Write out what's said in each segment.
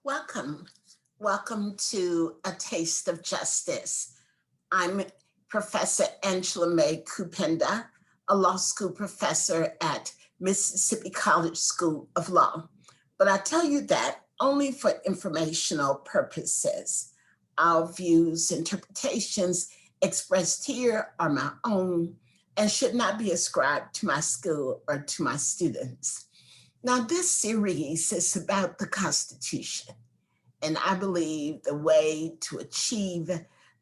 Welcome. Welcome to A Taste of Justice. I'm Professor Angela Mae Kupenda, a law school professor at Mississippi College School of Law. But I tell you that only for informational purposes. Our views, interpretations expressed here are my own and should not be ascribed to my school or to my students. Now, this series is about the Constitution. And I believe the way to achieve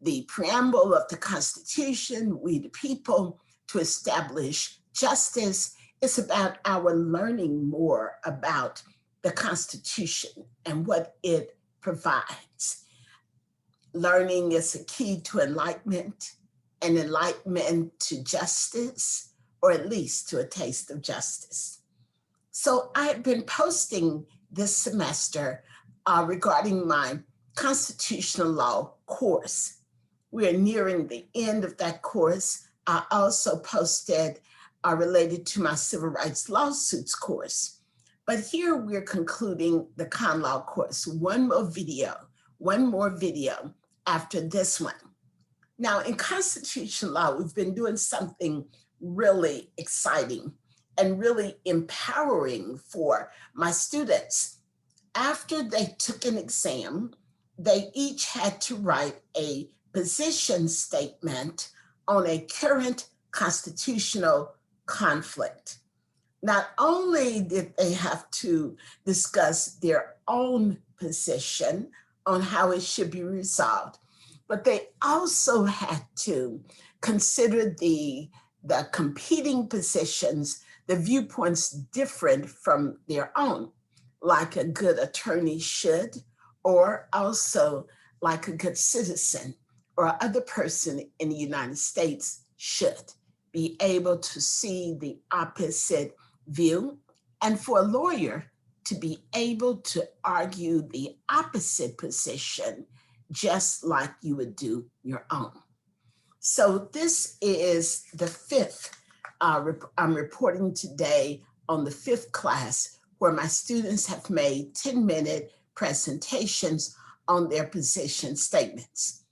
the preamble of the Constitution, we the people, to establish justice, is about our learning more about the Constitution and what it provides. Learning is a key to enlightenment, and enlightenment to justice, or at least to a taste of justice. So I've been posting this semester regarding my constitutional law course. We are nearing the end of that course. I also posted related to my civil rights lawsuits course. But here we're concluding the con law course. One more video after this one. Now, in constitutional law, we've been doing something really exciting and really empowering for my students. After they took an exam, they each had to write a position statement on a current constitutional conflict. Not only did they have to discuss their own position on how it should be resolved, but they also had to consider the competing positions, the viewpoints different from their own, like a good attorney should, or also like a good citizen or other person in the United States should be able to see the opposite view, and for a lawyer to be able to argue the opposite position just like you would do your own. So this is the fifth. I'm reporting today on the fifth class where my students have made 10-minute presentations on their position statements.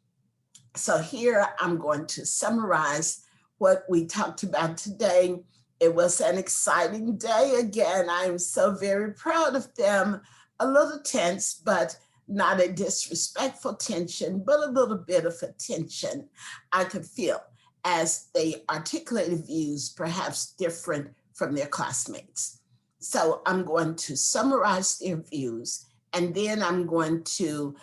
So here I'm going to summarize what we talked about today. It was an exciting day again. I'm so very proud of them. A little tense, but not a disrespectful tension, but a little bit of a tension I could feel as they articulated views perhaps different from their classmates. So I'm going to summarize their views, and then I'm going to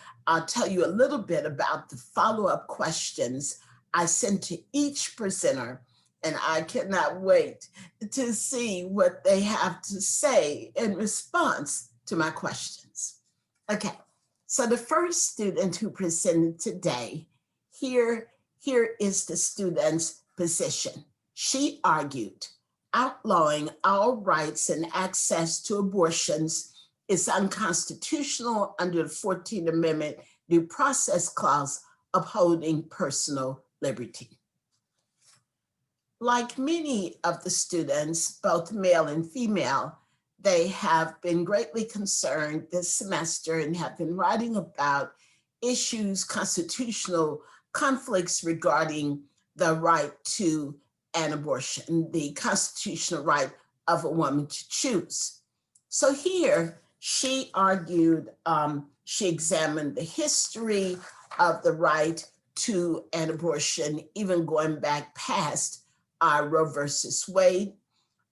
tell you a little bit about the follow-up questions I sent to each presenter, and I cannot wait to see what they have to say in response to my questions. Okay. So the first student who presented today, here is the student's position. She argued, outlawing all rights and access to abortions is unconstitutional under the 14th Amendment Due Process Clause upholding personal liberty. Like many of the students, both male and female, they have been greatly concerned this semester and have been writing about issues, constitutional conflicts regarding the right to an abortion, the constitutional right of a woman to choose. So here she argued, she examined the history of the right to an abortion, even going back past Roe versus Wade.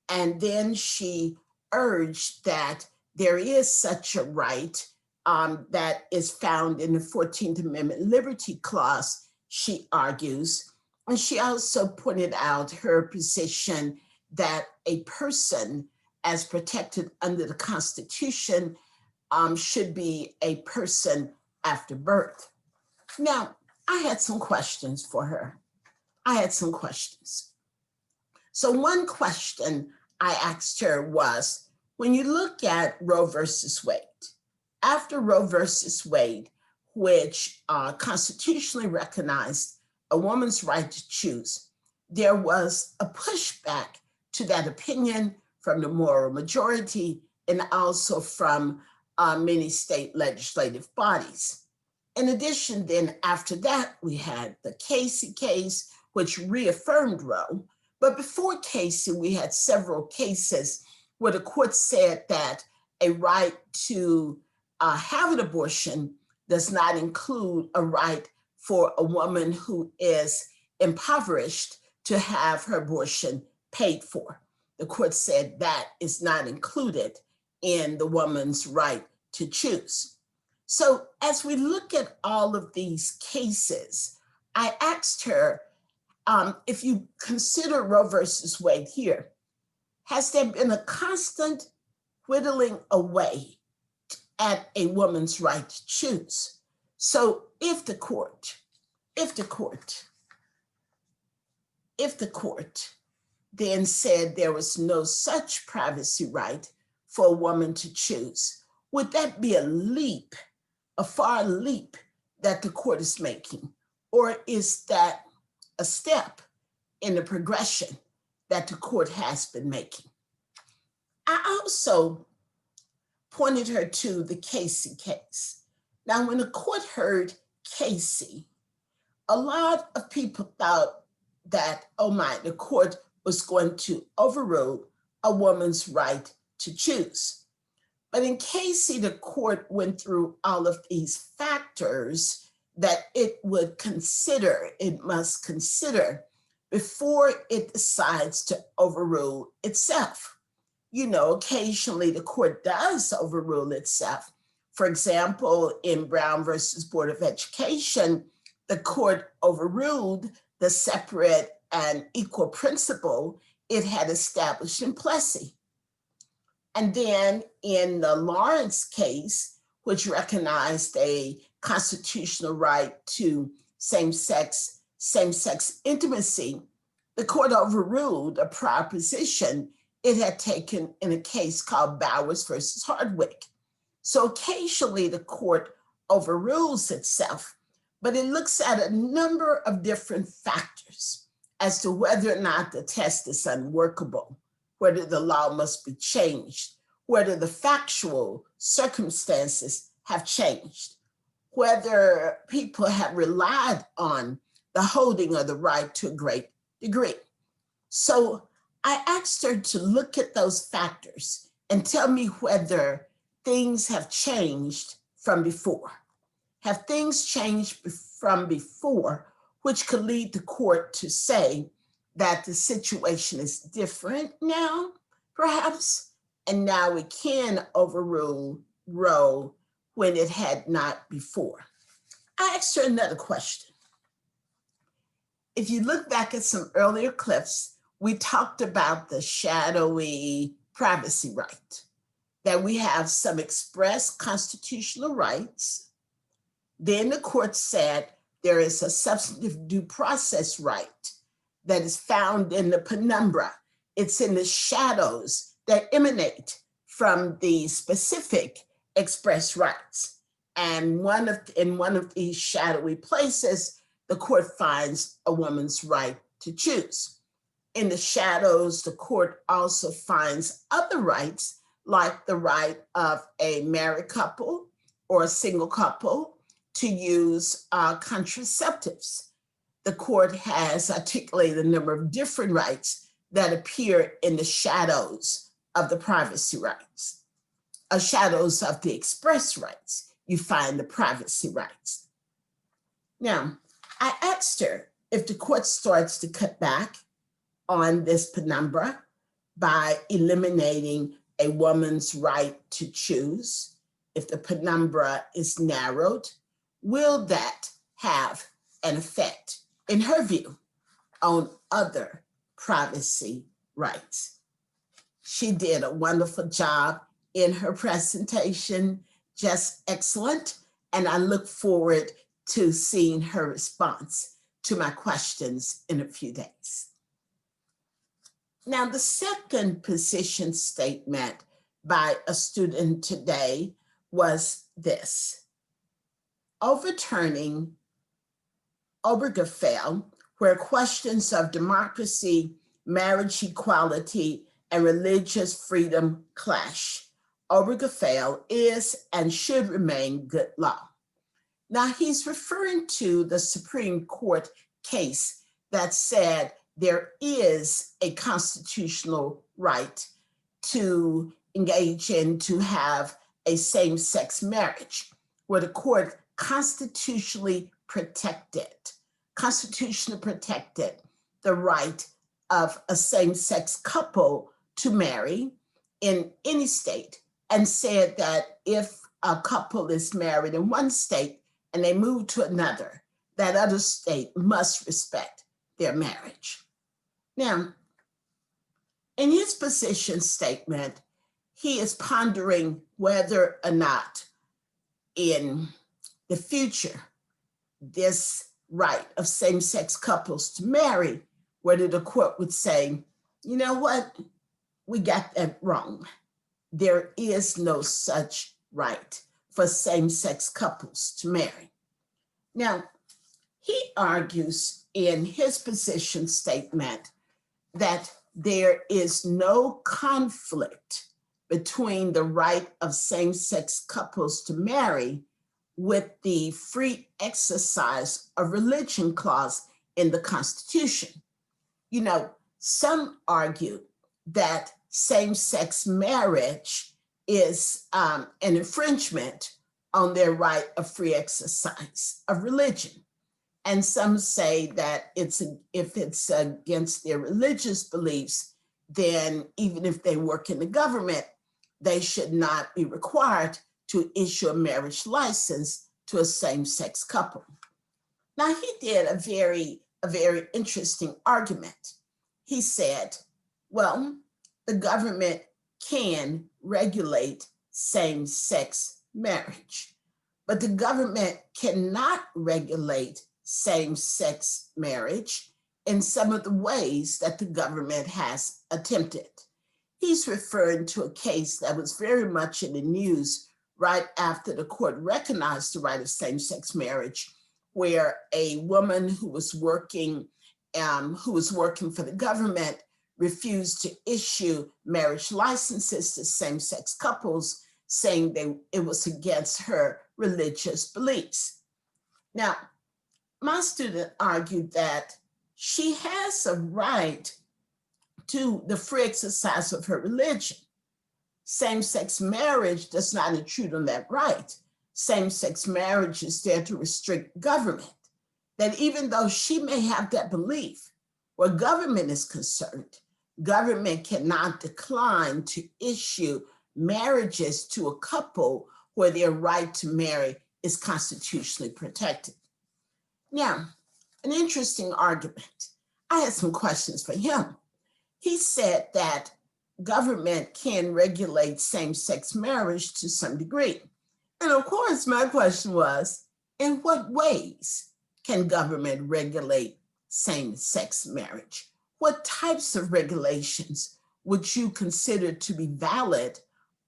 And then she urged that there is such a right that is found in the 14th Amendment Liberty Clause, she argues. And she also pointed out her position that a person as protected under the Constitution should be a person after birth. Now, I had some questions for her. So one question I asked her was, when you look at Roe versus Wade, after Roe versus Wade, which constitutionally recognized a woman's right to choose, there was a pushback to that opinion from the moral majority and also from many state legislative bodies. In addition, then after that, we had the Casey case, which reaffirmed Roe. But before Casey, we had several cases where the court said that a right to have an abortion does not include a right for a woman who is impoverished to have her abortion paid for. The court said that is not included in the woman's right to choose. So as we look at all of these cases, I asked her, if you consider Roe versus Wade here, has there been a constant whittling away at a woman's right to choose? So if the court then said there was no such privacy right for a woman to choose, would that be a leap, a far leap that the court is making? Or is that a step in the progression that the court has been making? I also pointed her to the Casey case. Now, when the court heard Casey, a lot of people thought that, oh my, the court was going to overrule a woman's right to choose. But in Casey, the court went through all of these factors that it must consider before it decides to overrule itself. You know, occasionally the court does overrule itself. For example, in Brown versus Board of Education, the court overruled the separate and equal principle it had established in Plessy. And then in the Lawrence case, which recognized a constitutional right to same-sex intimacy, the court overruled a prior position it had taken in a case called Bowers versus Hardwick. So occasionally the court overrules itself, but it looks at a number of different factors as to whether or not the test is unworkable, whether the law must be changed, whether the factual circumstances have changed, whether people have relied on the holding of the right to a great degree. So I asked her to look at those factors and tell me whether things have changed from before. Have things changed from before, which could lead the court to say that the situation is different now, perhaps, and now it can overrule Roe when it had not before. I asked her another question. If you look back at some earlier clips, we talked about the shadowy privacy right, that we have some express constitutional rights. Then the court said there is a substantive due process right that is found in the penumbra. It's in the shadows that emanate from the specific express rights. And in one of these shadowy places, the court finds a woman's right to choose. In the shadows, the court also finds other rights, like the right of a married couple or a single couple to use contraceptives. The court has articulated a number of different rights that appear in the shadows of the privacy rights, shadows of the express rights. You find the privacy rights. Now, I asked her if the court starts to cut back on this penumbra by eliminating a woman's right to choose, if the penumbra is narrowed, will that have an effect, in her view, on other privacy rights? She did a wonderful job in her presentation, just excellent. And I look forward to seeing her response to my questions in a few days. Now, the second position statement by a student today was this: overturning Obergefell, where questions of democracy, marriage equality, and religious freedom clash. Obergefell is and should remain good law. Now, he's referring to the Supreme Court case that said there is a constitutional right to engage in, to have a same-sex marriage, where the court constitutionally protected the right of a same-sex couple to marry in any state, and said that if a couple is married in one state and they move to another, that other state must respect their marriage. Now, in his position statement, he is pondering whether or not in the future, this right of same-sex couples to marry, whether the court would say, you know what, we got that wrong. There is no such right for same-sex couples to marry. Now, he argues in his position statement that there is no conflict between the right of same-sex couples to marry with the free exercise of religion clause in the Constitution. You know, some argue that same-sex marriage is an infringement on their right of free exercise of religion. And some say that if it's against their religious beliefs, then even if they work in the government, they should not be required to issue a marriage license to a same-sex couple. Now, he did a very interesting argument. He said, well, the government can regulate same-sex marriage, but the government cannot regulate same-sex marriage in some of the ways that the government has attempted. He's referring to a case that was very much in the news right after the court recognized the right of same-sex marriage, where a woman who was working for the government refused to issue marriage licenses to same-sex couples, saying it was against her religious beliefs. Now, my student argued that she has a right to the free exercise of her religion. Same-sex marriage does not intrude on that right. Same-sex marriage is there to restrict government. That even though she may have that belief, where government is concerned, government cannot decline to issue marriages to a couple where their right to marry is constitutionally protected. Now, an interesting argument. I had some questions for him. He said that government can regulate same-sex marriage to some degree. And of course, my question was, in what ways can government regulate same-sex marriage? What types of regulations would you consider to be valid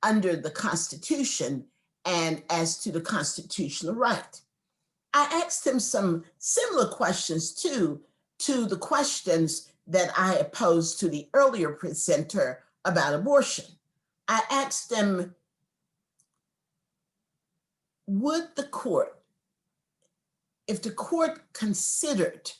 under the Constitution and as to the constitutional right? I asked him some similar questions to the questions that I had posed to the earlier presenter about abortion. I asked them, would the court, if the court considered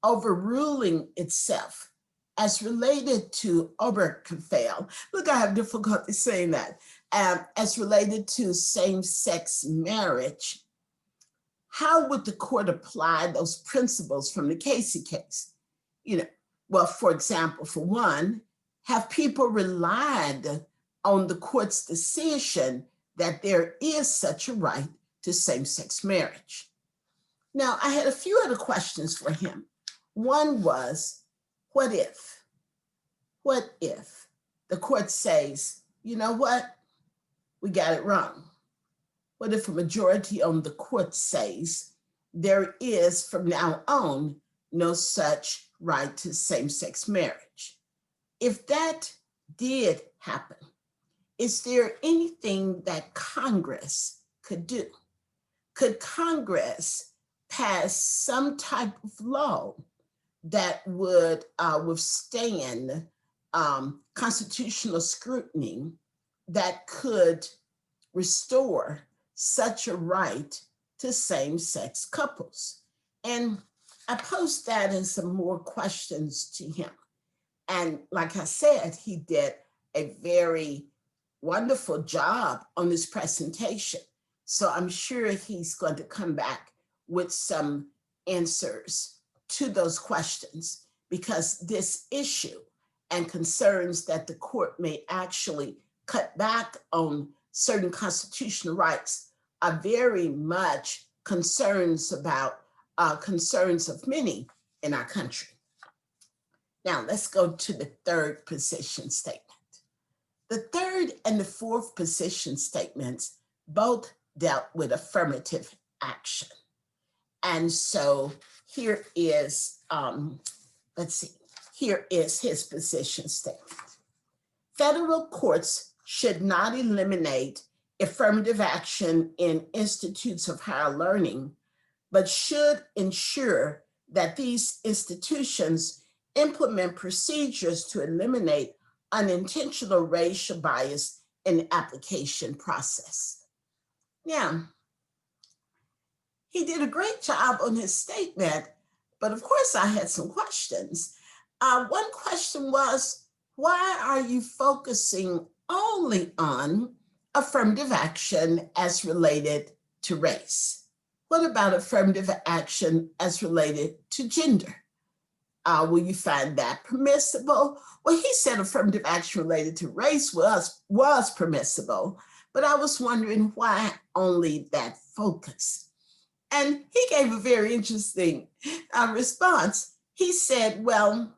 overruling itself as related to Obergefell, look, I have difficulty saying that, as related to same-sex marriage, how would the court apply those principles from the Casey case? You know, well, for example, for one, have people relied on the court's decision that there is such a right to same-sex marriage? Now, I had a few other questions for him. One was, what if the court says, you know what, we got it wrong? What if a majority on the court says there is from now on no such right to same-sex marriage? If that did happen, is there anything that Congress could do? Could Congress pass some type of law that would withstand constitutional scrutiny that could restore such a right to same-sex couples? And I posed that and some more questions to him. And like I said, he did a very wonderful job on this presentation. So I'm sure he's going to come back with some answers to those questions, because this issue and concerns that the court may actually cut back on certain constitutional rights are very much concerns about concerns of many in our country. Now let's go to the third position statement. The third and the fourth position statements both dealt with affirmative action. And so here is, here is his position statement. Federal courts should not eliminate affirmative action in institutes of higher learning, but should ensure that these institutions implement procedures to eliminate unintentional racial bias in the application process. Now, he did a great job on his statement, but of course I had some questions. One question was, why are you focusing only on affirmative action as related to race? What about affirmative action as related to gender? Will you find that permissible? Well, he said affirmative action related to race was permissible, but I was wondering why only that focus? And he gave a very interesting response. He said, well,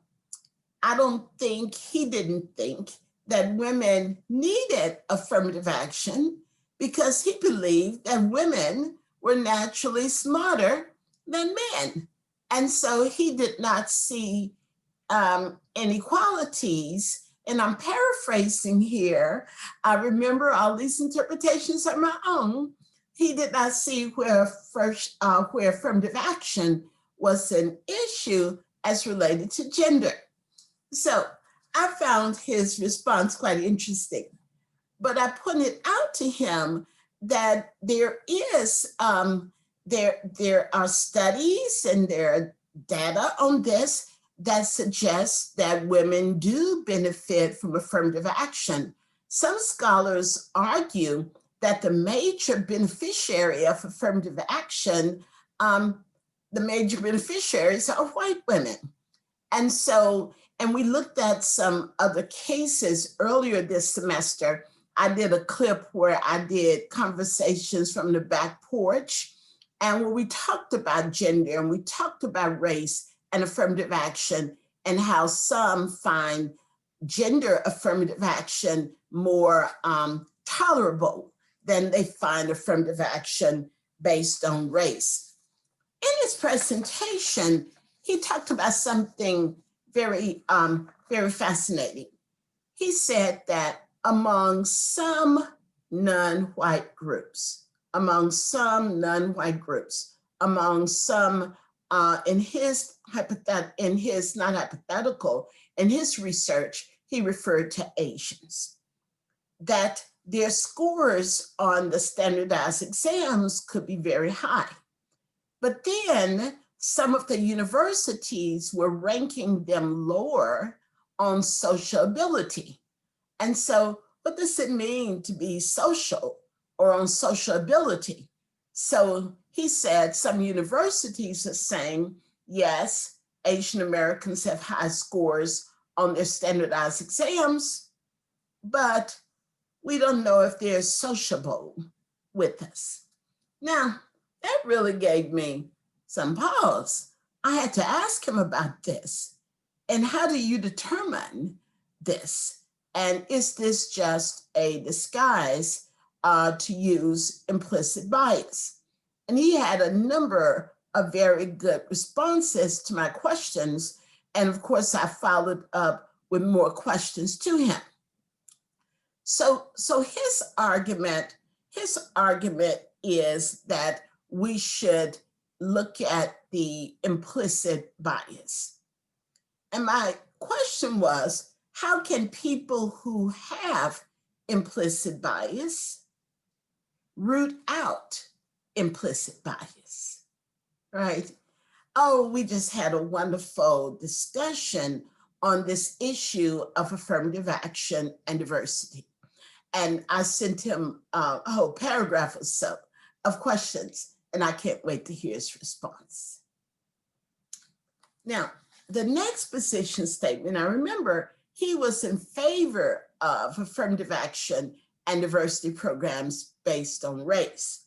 he didn't think that women needed affirmative action because he believed that women were naturally smarter than men. And so he did not see inequalities. And I'm paraphrasing here. I remember all these interpretations are my own. He did not see where affirmative action was an issue as related to gender. So I found his response quite interesting, but I pointed out to him that there are studies and there are data on this that suggests that women do benefit from affirmative action. Some scholars argue that the major beneficiary of affirmative action, the major beneficiaries are white women. And so, and we looked at some other cases earlier this semester. I did a clip where I did conversations from the back porch, and where we talked about gender and we talked about race and affirmative action, and how some find gender affirmative action more tolerable than they find affirmative action based on race. In his presentation, he talked about something very, very fascinating. He said that among some non-white groups, in his research, he referred to Asians, that their scores on the standardized exams could be very high. But then some of the universities were ranking them lower on social ability. And so what does it mean to be social or on social ability? So he said some universities are saying, yes, Asian Americans have high scores on their standardized exams, but we don't know if they're sociable with us. Now, that really gave me some pause. I had to ask him about this. And how do you determine this? And is this just a disguise to use implicit bias? And he had a number of very good responses to my questions. And of course, I followed up with more questions to him. So his argument is that we should look at the implicit bias. And my question was, how can people who have implicit bias, root out implicit bias, right? Oh, we just had a wonderful discussion on this issue of affirmative action and diversity. And I sent him a whole paragraph or so of questions, and I can't wait to hear his response. Now, the next position statement, I remember he was in favor of affirmative action and diversity programs based on race.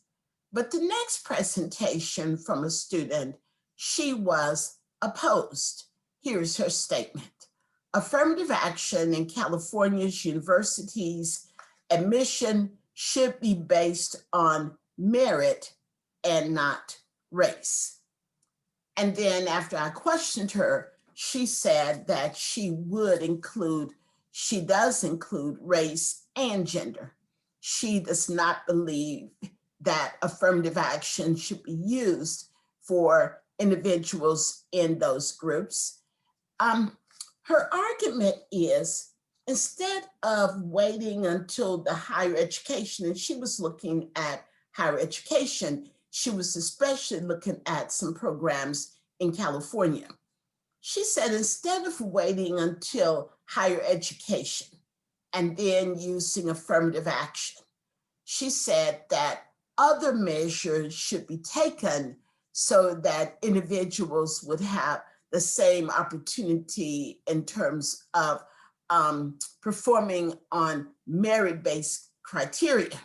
But the next presentation from a student, she was opposed. Here's her statement. Affirmative action in California's universities admission should be based on merit and not race. And then after I questioned her, she said that she does include race and gender. She does not believe that affirmative action should be used for individuals in those groups. Her argument is, instead of waiting until the higher education, and she was looking at higher education, she was especially looking at some programs in California. She said, instead of waiting until higher education and then using affirmative action, she said that other measures should be taken so that individuals would have the same opportunity in terms of performing on merit-based criteria.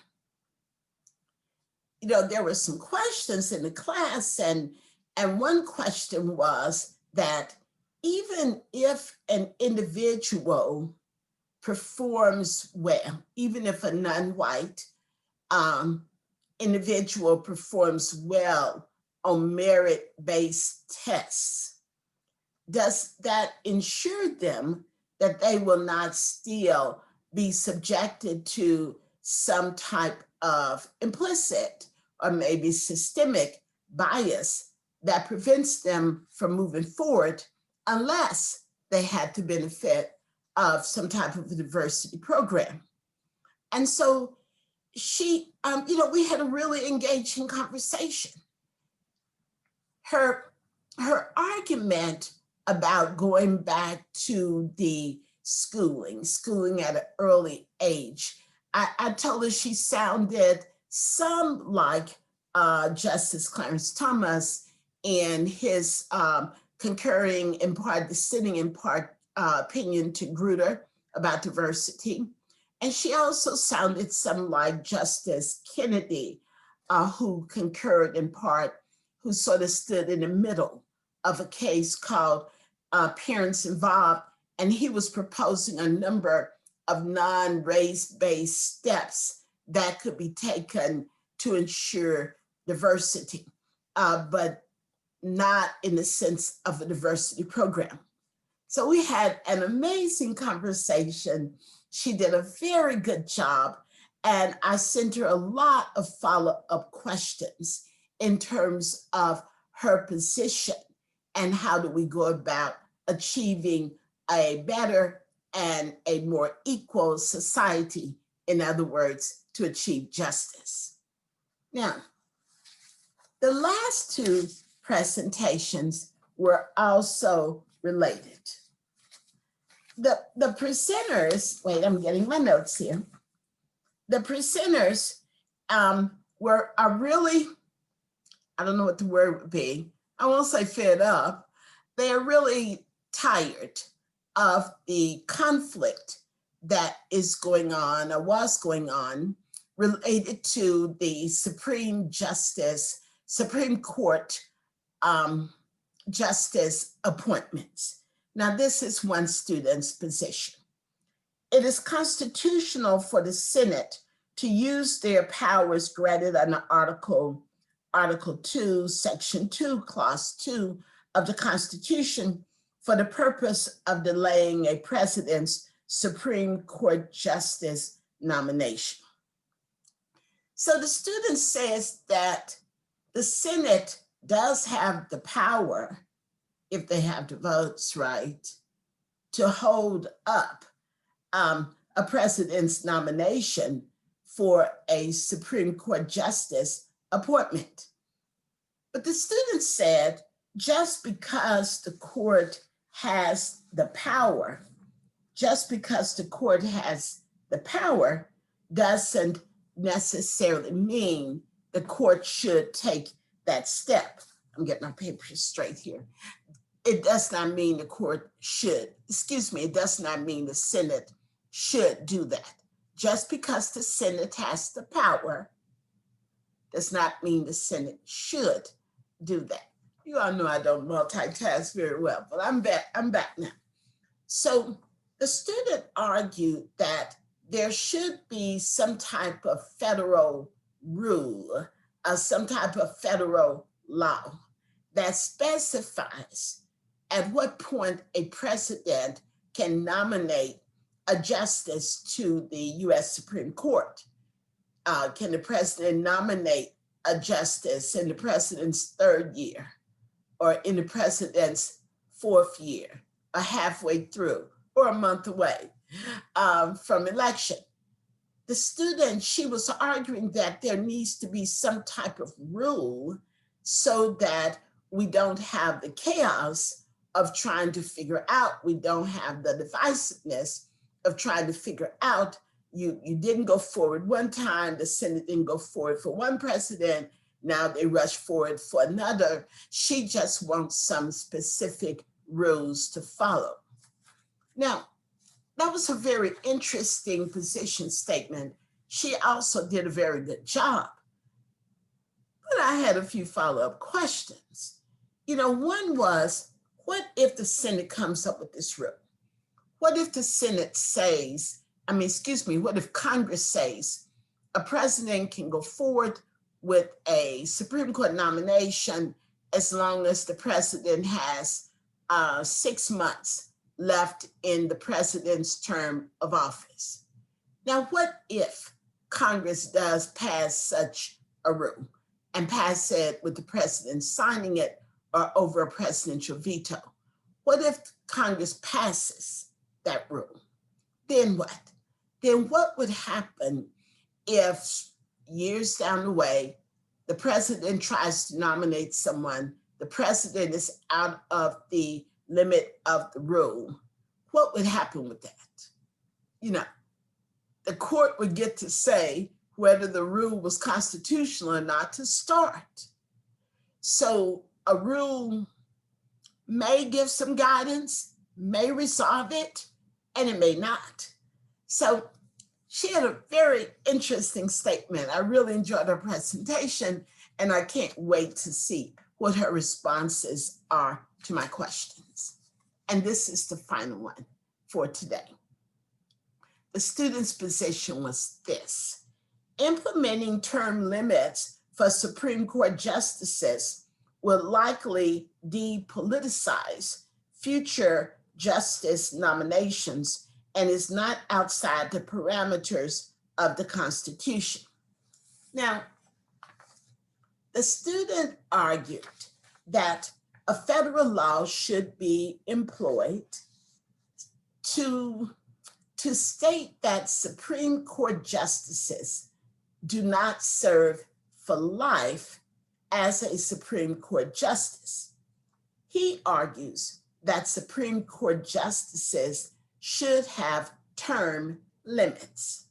You know, there were some questions in the class, and one question was that even if an individual performs well, even if a non-white individual performs well on merit-based tests, does that ensure them that they will not still be subjected to some type of implicit or maybe systemic bias that prevents them from moving forward unless they had the benefit of some type of a diversity program? And so she, we had a really engaging conversation. Her argument about going back to the schooling at an early age, I told her she sounded some like Justice Clarence Thomas in his concurring in part, dissenting in part opinion to Grutter about diversity. And she also sounded some like Justice Kennedy, who concurred in part, who sort of stood in the middle of a case called Parents Involved, and he was proposing a number of non-race-based steps that could be taken to ensure diversity, but not in the sense of a diversity program. So we had an amazing conversation. She did a very good job, and I sent her a lot of follow-up questions in terms of her position and how do we go about achieving a better and a more equal society, in other words, to achieve justice. Now, the last two presentations were also related. The presenters, wait, I'm getting my notes here. The presenters are really, I don't know what the word would be, I won't say fed up, they are really tired of the conflict that is going on or was going on related to the Supreme Court justice appointments. Now, this is one student's position. It is constitutional for the Senate to use their powers granted under Article 2, Section 2, Clause 2 of the Constitution for the purpose of delaying a president's Supreme Court justice nomination. So the student says that the Senate does have the power, if they have the votes, right, to hold up a president's nomination for a Supreme Court justice appointment. But the student said, just because the court has the power, doesn't necessarily mean the court should take that step. I'm getting my papers straight here. It does not mean the court should, it does not mean the Senate should do that. Just because the Senate has the power does not mean the Senate should do that. You all know I don't multitask very well, but I'm back now. So the student argued that there should be some type of federal rule, some type of federal law that specifies at what point a president can nominate a justice to the US Supreme Court. Can the president nominate a justice in the president's third year, or in the president's fourth year, or halfway through, or a month away from election? The student, she was arguing that there needs to be some type of rule so that we don't have the chaos of trying to figure out, we don't have the divisiveness of trying to figure out, you didn't go forward one time, the Senate didn't go forward for one president, now they rush forward for another. She just wants some specific rules to follow. Now, that was a very interesting position statement. She also did a very good job. But I had a few follow-up questions. One was, what if the Senate comes up with this rule? What if the Senate says, what if Congress says a president can go forward with a Supreme Court nomination as long as the president has 6 months left in the president's term of office? Now, what if Congress does pass such a rule and pass it with the president signing it or over a presidential veto? What if Congress passes that rule? Then what? Then what would happen if years down the way, the president tries to nominate someone, the president is out of the limit of the rule? What would happen with that? The court would get to say whether the rule was constitutional or not to start. So a rule may give some guidance, may resolve it, and it may not. So she had a very interesting statement. I really enjoyed her presentation, and I can't wait to see what her responses are to my questions. And this is the final one for today. The student's position was this: implementing term limits for Supreme Court justices will likely depoliticize future justice nominations and is not outside the parameters of the Constitution. Now, the student argued that a federal law should be employed to state that Supreme Court justices do not serve for life as a Supreme Court justice. He argues that Supreme Court justices should have term limits.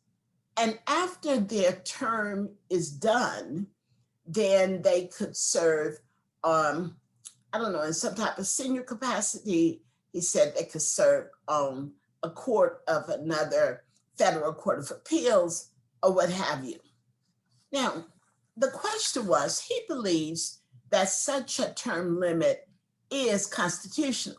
And after their term is done, then they could serve, in some type of senior capacity. He said they could serve on a court of another federal court of appeals or what have you. Now, the question was, he believes that such a term limit is constitutional.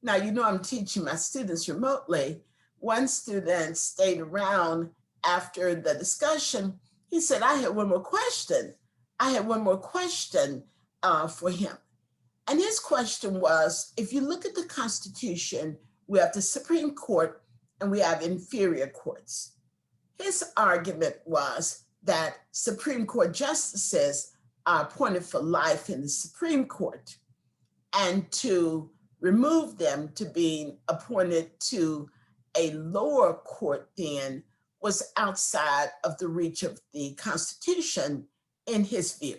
Now, I'm teaching my students remotely. One student stayed around after the discussion. He said, I had one more question. For him. And his question was, if you look at the Constitution, we have the Supreme Court and we have inferior courts. His argument was that Supreme Court justices are appointed for life in the Supreme Court, and to remove them to being appointed to a lower court then was outside of the reach of the Constitution in his view.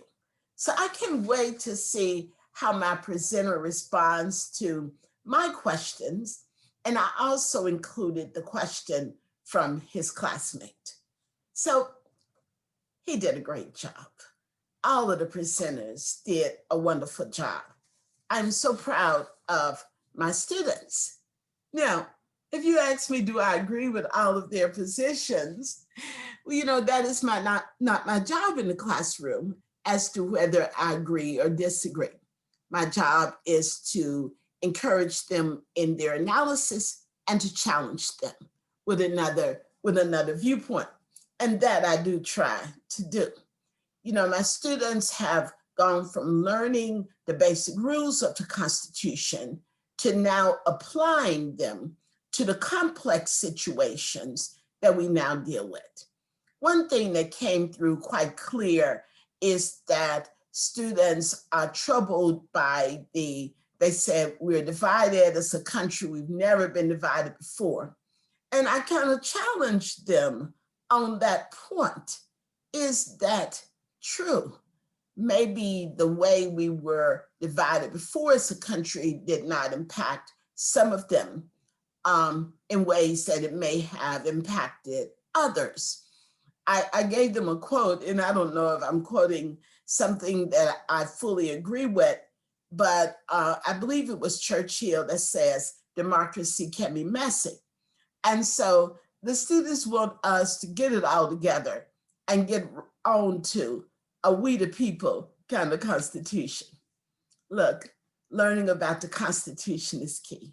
So I can't wait to see how my presenter responds to my questions. And I also included the question from his classmate. So he did a great job. All of the presenters did a wonderful job. I'm so proud of my students. Now, if you ask me, do I agree with all of their positions? Well, that is not my job in the classroom as to whether I agree or disagree. My job is to encourage them in their analysis and to challenge them with another viewpoint. And that I do try to do. My students have gone from learning the basic rules of the Constitution to now applying them to the complex situations that we now deal with. One thing that came through quite clear is that students are troubled by they said, we're divided as a country, we've never been divided before. And I kind of challenged them on that point. Is that true? Maybe the way we were divided before as a country did not impact some of them in ways that it may have impacted others. I gave them a quote, and I don't know if I'm quoting something that I fully agree with, but I believe it was Churchill that says, democracy can be messy. And so the students want us to get it all together and get on to a we the people kind of Constitution. Look, learning about the Constitution is key.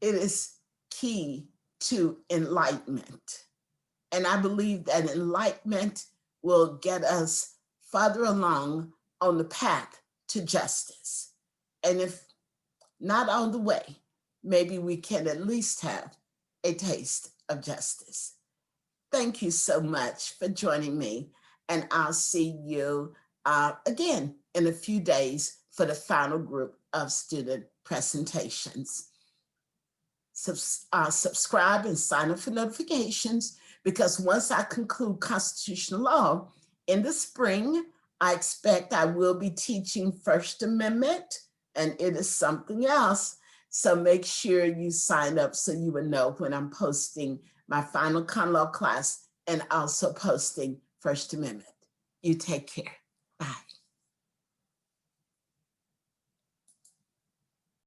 It is key to enlightenment. And I believe that enlightenment will get us farther along on the path to justice. And if not on the way, maybe we can at least have a taste of justice. Thank you so much for joining me. And I'll see you again in a few days for the final group of student presentations. Subscribe and sign up for notifications, because once I conclude constitutional law in the spring, I expect I will be teaching First Amendment, and it is something else. So make sure you sign up so you will know when I'm posting my final con law class and also posting First Amendment. You take care.